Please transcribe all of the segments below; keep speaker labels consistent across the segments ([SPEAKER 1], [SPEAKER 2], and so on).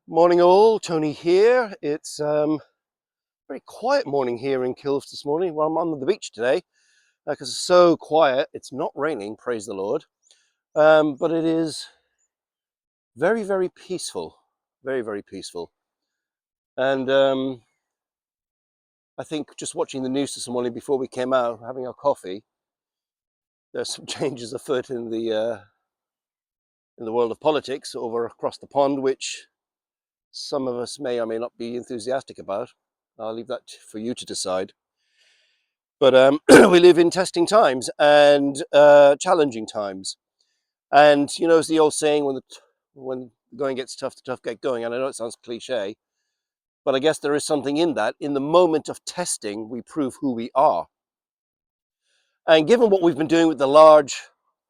[SPEAKER 1] Morning all, Tony here. It's very quiet morning here in Kills this morning. Well, I'm on the beach today because it's so quiet. It's not raining, praise the Lord. But it is very, very peaceful. Very, very peaceful. And I think just watching the news this morning before we came out, having our coffee, there's some changes afoot in the world of politics over across the pond, which some of us may or may not be enthusiastic about. I'll leave that for you to decide. But we live in testing times and challenging times. And, you know, it's the old saying, when the going gets tough, the tough get going. And I know it sounds cliche, but I guess there is something in that. In the moment of testing, we prove who we are. And given what we've been doing with the large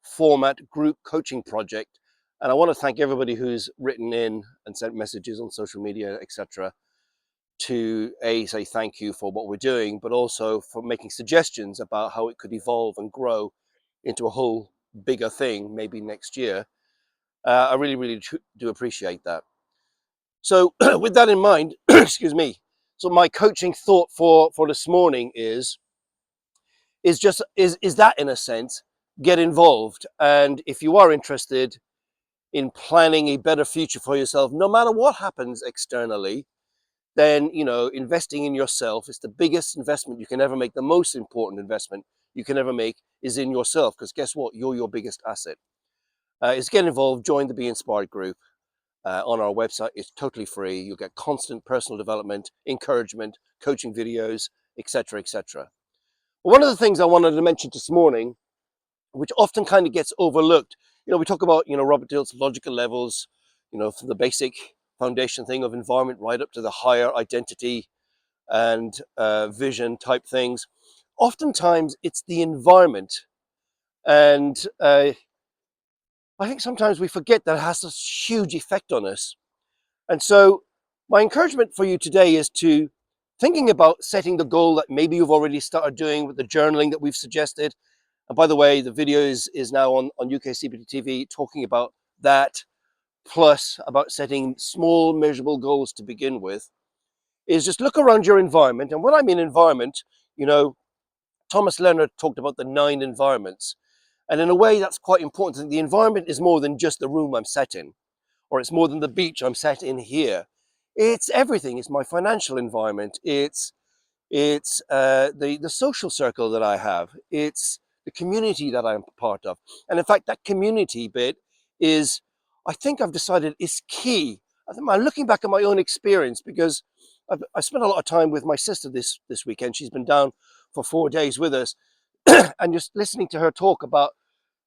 [SPEAKER 1] format group coaching project, and I want to thank everybody who's written in and sent messages on social media, etc., to say thank you for what we're doing, but also for making suggestions about how it could evolve and grow into a whole bigger thing maybe next year. I really, really do appreciate that. So with that in mind, excuse me. So my coaching thought for this morning is that, in a sense, get involved. And if you are interested in planning a better future for yourself, no matter what happens externally, then, you know, investing in yourself is the biggest investment you can ever make. The most important investment you can ever make is in yourself, because guess what? You're your biggest asset. Is get involved, join the Be Inspired group on our website. It's totally free. You'll get constant personal development, encouragement, coaching videos, etc., etc. One of the things I wanted to mention this morning, which often kind of gets overlooked, you know, we talk about, you know, Robert Dill's logical levels, you know, from the basic foundation thing of environment right up to the higher identity and vision type things. Oftentimes it's the environment, and I think sometimes we forget that it has a huge effect on us. And so my encouragement for you today is to thinking about setting the goal that maybe you've already started doing with the journaling that we've suggested. And by the way, the video is now on UKCPD-TV talking about that, plus about setting small measurable goals to begin with. Is just look around your environment. And when I mean environment, you know, Thomas Leonard talked about the 9 environments. And in a way, that's quite important. The environment is more than just the room I'm sat in, or it's more than the beach I'm sat in here. It's everything. It's my financial environment. It's the social circle that I have. It's the community that I'm part of. And in fact, that community bit is, I think I've decided, is key. I think I'm looking back at my own experience, because I spent a lot of time with my sister this weekend. She's been down for 4 days with us, and just listening to her talk about,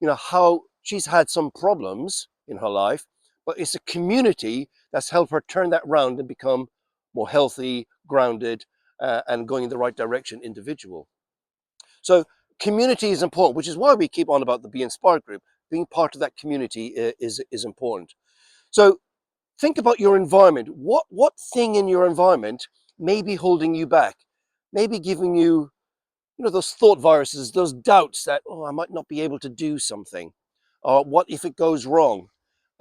[SPEAKER 1] you know, how she's had some problems in her life, but it's a community that's helped her turn that round and become more healthy, grounded, and going in the right direction individual. So community is important, which is why we keep on about the Be Inspired group. Being part of that community is important. So think about your environment. What thing in your environment may be holding you back, maybe giving you, you know, those thought viruses, those doubts that, oh, I might not be able to do something, or what if it goes wrong?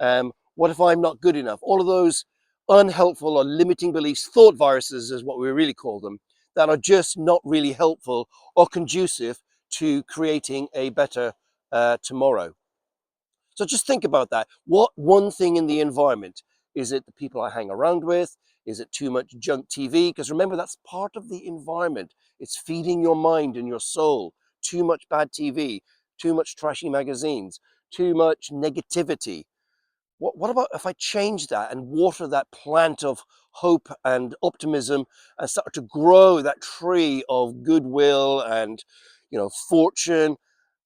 [SPEAKER 1] What if I'm not good enough? All of those unhelpful or limiting beliefs, thought viruses is what we really call them, that are just not really helpful or conducive to creating a better tomorrow. So just think about that. What one thing in the environment? Is it the people I hang around with? Is it too much junk TV? Because remember, that's part of the environment. It's feeding your mind and your soul. Too much bad TV, too much trashy magazines, too much negativity. What about if I change that and water that plant of hope and optimism and start to grow that tree of goodwill and, you know, fortune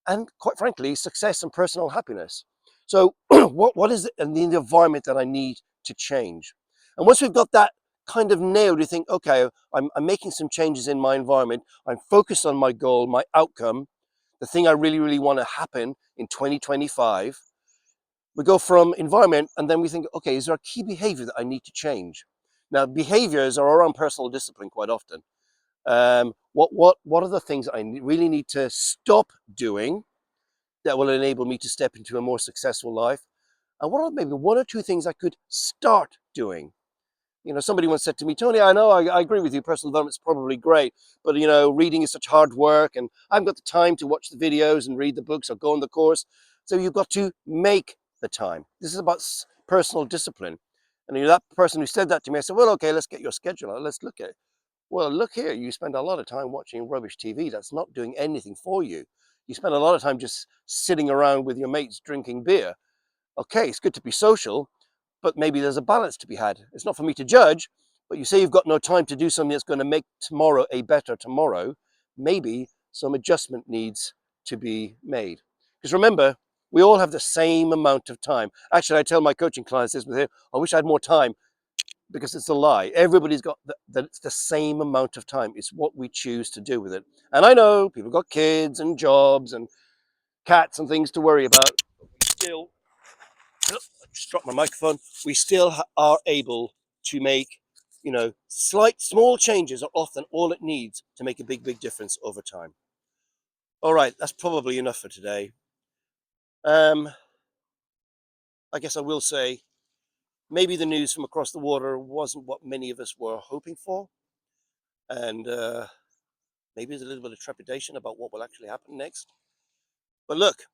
[SPEAKER 1] and, quite frankly, success and personal happiness? So what is it in the environment that I need to change? And once we've got that kind of nailed, you think, okay, I'm making some changes in my environment. I'm focused on my goal, my outcome, the thing I really, really want to happen in 2025. We go from environment, and then we think, okay, is there a key behavior that I need to change? Now, behaviors are around personal discipline quite often. What are the things I really need to stop doing that will enable me to step into a more successful life? And what are maybe 1 or 2 things I could start doing? You know, somebody once said to me, Tony, I know, I agree with you, personal development is probably great, but you know, reading is such hard work and I haven't got the time to watch the videos and read the books or go on the course. So you've got to make the time. This is about personal discipline. And you know, that person who said that to me, I said, well, okay, let's get your schedule out. Let's look at it. Well, look here, you spend a lot of time watching rubbish TV. That's not doing anything for you. You spend a lot of time just sitting around with your mates drinking beer. Okay, it's good to be social, but maybe there's a balance to be had. It's not for me to judge, but you say you've got no time to do something that's going to make tomorrow a better tomorrow. Maybe some adjustment needs to be made. Because remember, we all have the same amount of time. Actually, I tell my coaching clients this with him, I wish I had more time because it's a lie. Everybody's got the same amount of time. It's what we choose to do with it. And I know people got kids and jobs and cats and things to worry about. Still, I just dropped my microphone. We still are able to make, you know, small changes are often all it needs to make a big difference over time. All right, that's probably enough for today. I guess I will say maybe the news from across the water wasn't what many of us were hoping for, and maybe there's a little bit of trepidation about what will actually happen next. But look,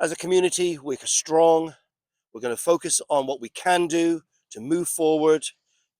[SPEAKER 1] as a community, we're strong. We're going to focus on what we can do to move forward,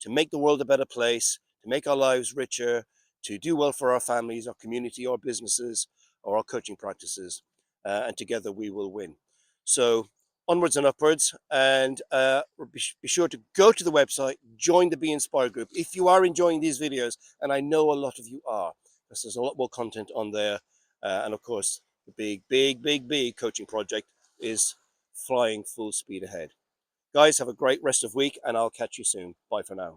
[SPEAKER 1] to make the world a better place, to make our lives richer, to do well for our families, our community, our businesses, or our coaching practices. And together we will win. So onwards and upwards. And be sure to go to the website, join the Be Inspired group. If you are enjoying these videos, and I know a lot of you are, because there's a lot more content on there. And of course, the big coaching project is flying full speed ahead. Guys, have a great rest of week and I'll catch you soon. Bye for now.